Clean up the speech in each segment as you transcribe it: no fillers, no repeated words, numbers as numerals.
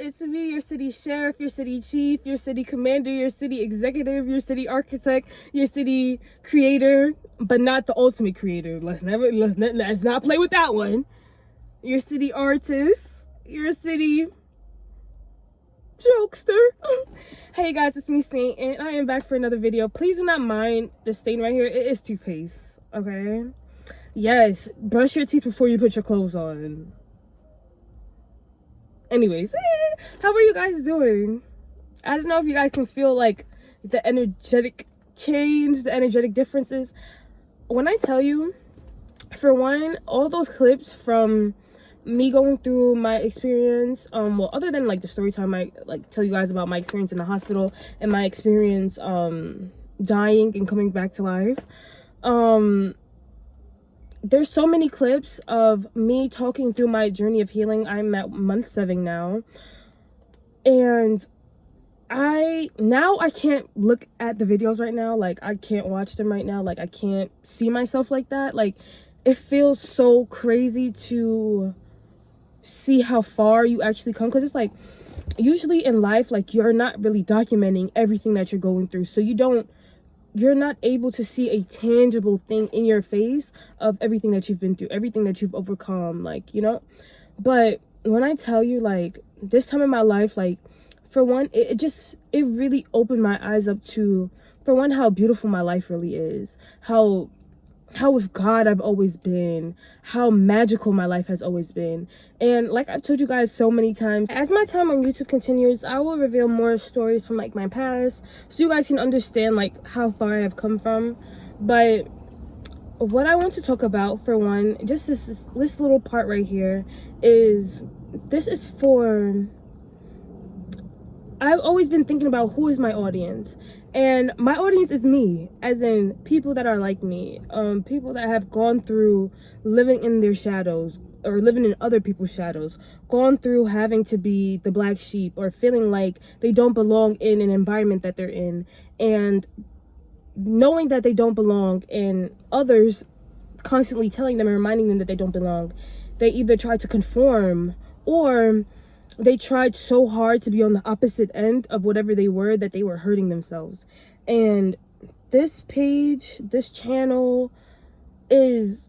it's me, your city sheriff, your city chief, your city commander, your city executive, your city architect, your city creator, but not the ultimate creator. Let's not play with that one. Your city artist, your city jokester. Hey guys, it's me Saint, and I am back for another video. Please do not mind the stain right here. It is toothpaste, okay? Yes, brush your teeth before you put your clothes on. Anyways, how are you guys doing? I don't know if you guys can feel like the energetic change, the energetic differences. When I tell you, for one, all those clips from me going through my experience, well, other than like the story time, I like tell you guys about my experience in the hospital and my experience dying and coming back to life. There's so many clips of me talking through my journey of healing. I'm at month 7 now, and I can't look at the videos right now. Like, I can't watch them right now. Like, I can't see myself like that. Like, it feels so crazy to see how far you actually come, because it's like, usually in life, like, you're not really documenting everything that you're going through, so you're not able to see a tangible thing in your face of everything that you've been through, everything that you've overcome, like, you know. But when I tell you, like, this time in my life, like, for one, it really opened my eyes up to, for one, how beautiful my life really is, how with God I've always been, how magical my life has always been. And like I've told you guys so many times, as my time on YouTube continues, I will reveal more stories from like my past, so you guys can understand like how far I've come from. But what I want to talk about, for one, just this little part right here, is this is for, I've always been thinking about who is my audience. And my audience is me, as in people that are like me, people that have gone through living in their shadows, or living in other people's shadows, gone through having to be the black sheep, or feeling like they don't belong in an environment that they're in, and knowing that they don't belong, and others constantly telling them and reminding them that they don't belong. They either try to conform, or they tried so hard to be on the opposite end of whatever they were, that they were hurting themselves. And this page, this channel, is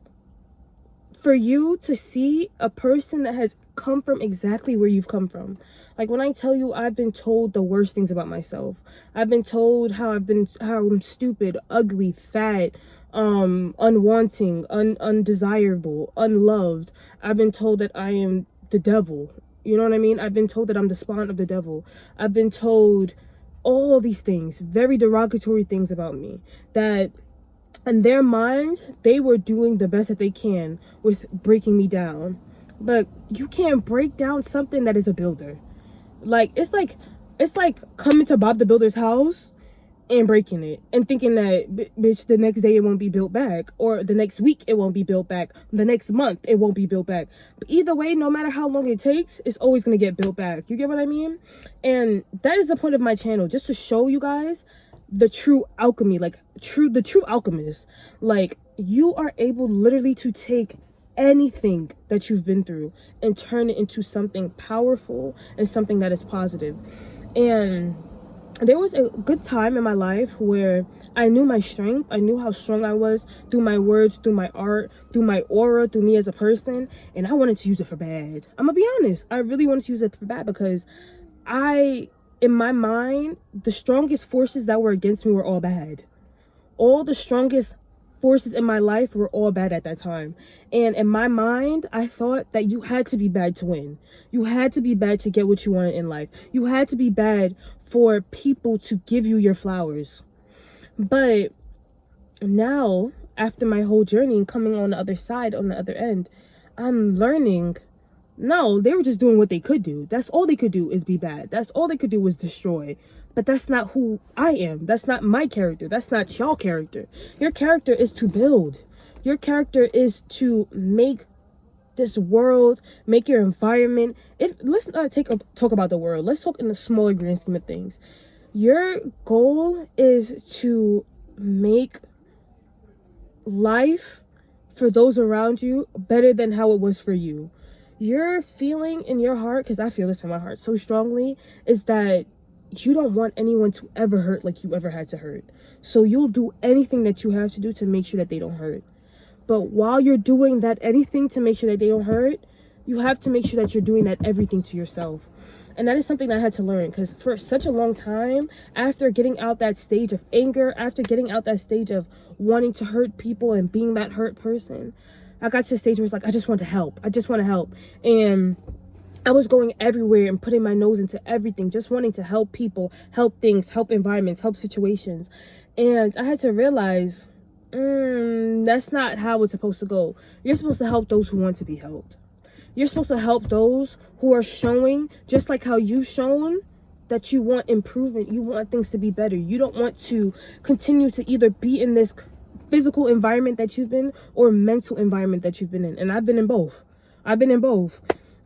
for you to see a person that has come from exactly where you've come from. Like, when I tell you, I've been told the worst things about myself. I've been told how I'm stupid, ugly, fat, unwanting, undesirable, unloved. I've been told that I am the devil. You know what I mean? I've been told that I'm the spawn of the devil. I've been told all these things, very derogatory things about me, that in their minds, they were doing the best that they can with breaking me down. But you can't break down something that is a builder. Like, it's like coming to Bob the Builder's house and breaking it and thinking that, bitch, the next day it won't be built back, or the next week it won't be built back, the next month it won't be built back. But either way, no matter how long it takes, it's always gonna get built back. You get what I mean? And that is the point of my channel, just to show you guys the true alchemy, like the true alchemist. Like, you are able literally to take anything that you've been through and turn it into something powerful and something that is positive. And there was a good time in my life where I knew my strength. I knew how strong I was through my words, through my art, through my aura, through me as a person. And I wanted to use it for bad. I'm gonna be honest. I really wanted to use it for bad, because in my mind, the strongest forces that were against me were all bad. All the strongest forces in my life were all bad at that time. And in my mind, I thought that you had to be bad to win. You had to be bad to get what you wanted in life. You had to be bad for people to give you your flowers. But now, after my whole journey and coming on the other side, on the other end, I'm learning, no, they were just doing what they could do. That's all they could do, is be bad. That's all they could do was destroy. But that's not who I am. That's not my character. That's not your character. Your character is to build. Your character is to make this world, make your environment. Let's not talk about the world. Let's talk in the smaller grand scheme of things. Your goal is to make life for those around you better than how it was for you. your feeling in your heart, because I feel this in my heart so strongly, is that you don't want anyone to ever hurt like you ever had to hurt. So you'll do anything that you have to do to make sure that they don't hurt. But while you're doing that anything to make sure that they don't hurt, you have to make sure that you're doing that everything to yourself. And that is something that I had to learn, because for such a long time, after getting out that stage of anger, after getting out that stage of wanting to hurt people and being that hurt person, I got to a stage where it's like, I just want to help. I just want to help. And I was going everywhere and putting my nose into everything, just wanting to help people, help things, help environments, help situations. And I had to realize, that's not how it's supposed to go. You're supposed to help those who want to be helped. You're supposed to help those who are showing, just like how you've shown, that you want improvement. You want things to be better. You don't want to continue to either be in this physical environment that you've been or mental environment that you've been in. And I've been in both.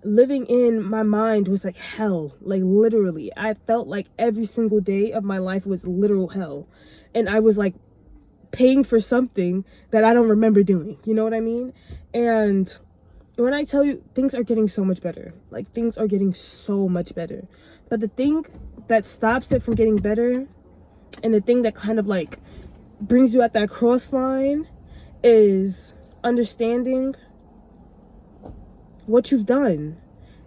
Living in my mind was like hell. Like literally, I felt like every single day of my life was literal hell. And I was like paying for something that I don't remember doing. You know what I mean? And when I tell you, things are getting so much better. Like, things are getting so much better. But the thing that stops it from getting better, and the thing that kind of like brings you at that cross line, is understanding what you've done.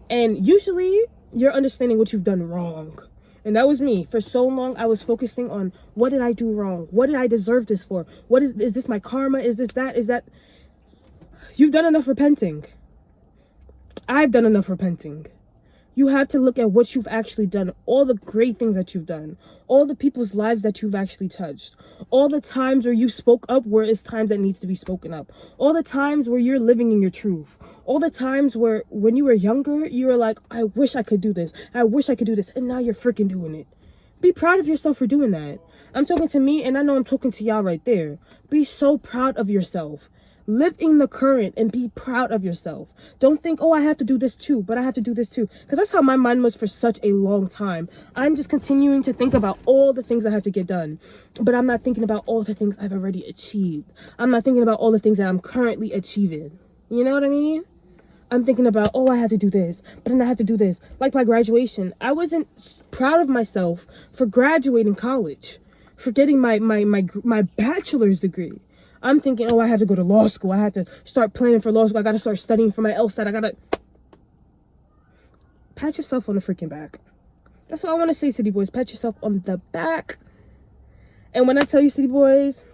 And usually you're understanding what you've done wrong. And that was me. For so long, I was focusing on, what did I do wrong? What did I deserve this for? What is this my karma? Is this that? Is that? You've done enough repenting. I've done enough repenting. You have to look at what you've actually done, all the great things that you've done, all the people's lives that you've actually touched, all the times where you spoke up where it's times that needs to be spoken up, all the times where you're living in your truth, all the times where when you were younger, you were like, I wish I could do this. I wish I could do this. And now you're freaking doing it. Be proud of yourself for doing that. I'm talking to me, and I know I'm talking to y'all right there. Be so proud of yourself. Live in the current and be proud of yourself. Don't think, oh, I have to do this too, but I have to do this too. Because that's how my mind was for such a long time. I'm just continuing to think about all the things I have to get done. But I'm not thinking about all the things I've already achieved. I'm not thinking about all the things that I'm currently achieving. You know what I mean? I'm thinking about, oh, I have to do this, but then I have to do this. Like my graduation. I wasn't proud of myself for graduating college, for getting my bachelor's degree. I'm thinking, oh, I have to go to law school. I have to start planning for law school. I got to start studying for my LSAT. I got to pat yourself on the freaking back. That's all I want to say, City Boys. Pat yourself on the back. And when I tell you, City Boys,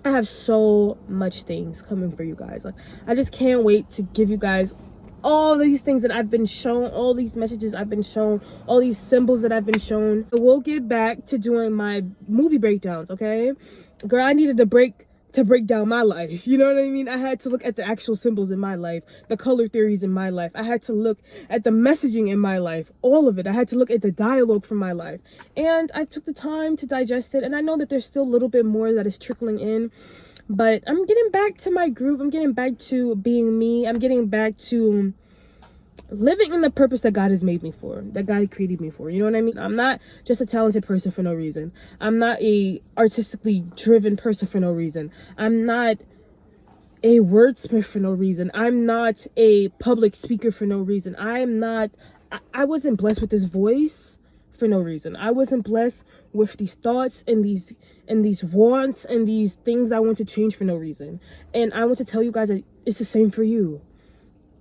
I have so much things coming for you guys. Like, I just can't wait to give you guys all these things that I've been shown, all these messages I've been shown, all these symbols that I've been shown. We'll get back to doing my movie breakdowns, okay? Girl, I needed to break down my life. You know what I mean? I had to look at the actual symbols in my life, the color theories in my life. I had to look at the messaging in my life, all of it. I had to look at the dialogue from my life. And I took the time to digest it. And I know that there's still a little bit more that is trickling in. But I'm getting back to my groove. I'm getting back to being me. I'm getting back to living in the purpose that God has made me for, that God created me for. You know what I mean? I'm not just a talented person for no reason. I'm not a artistically driven person for no reason. I'm not a wordsmith for no reason. I'm not a public speaker for no reason. I wasn't blessed with this voice for no reason. I wasn't blessed with these thoughts and these wants and these things I want to change for no reason. And I want to tell you guys that it's the same for you.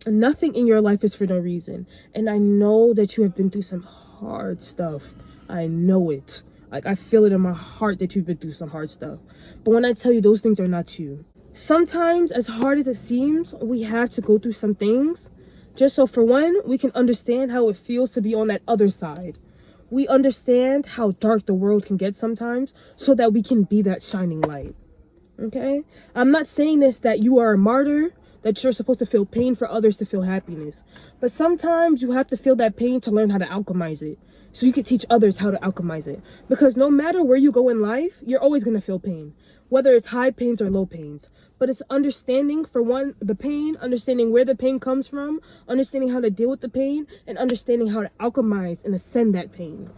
Nothing in your life is for no reason. And I know that you have been through some hard stuff. I know it. Like, I feel it in my heart that you've been through some hard stuff. But when I tell you, those things are not you. Sometimes, as hard as it seems, we have to go through some things just so, for one, we can understand how it feels to be on that other side. We understand how dark the world can get sometimes so that we can be that shining light. Okay? I'm not saying this that you are a martyr, that you're supposed to feel pain for others to feel happiness. But sometimes you have to feel that pain to learn how to alchemize it, so you can teach others how to alchemize it. Because no matter where you go in life, you're always going to feel pain, whether it's high pains or low pains. But it's understanding, for one, the pain, understanding where the pain comes from, understanding how to deal with the pain, and understanding how to alchemize and ascend that pain.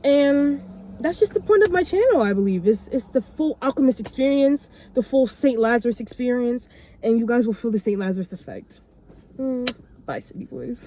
And that's just the point of my channel, I believe. It's the full alchemist experience, the full St. Lazarus experience, and you guys will feel the St. Lazarus effect. Bye, City Boys.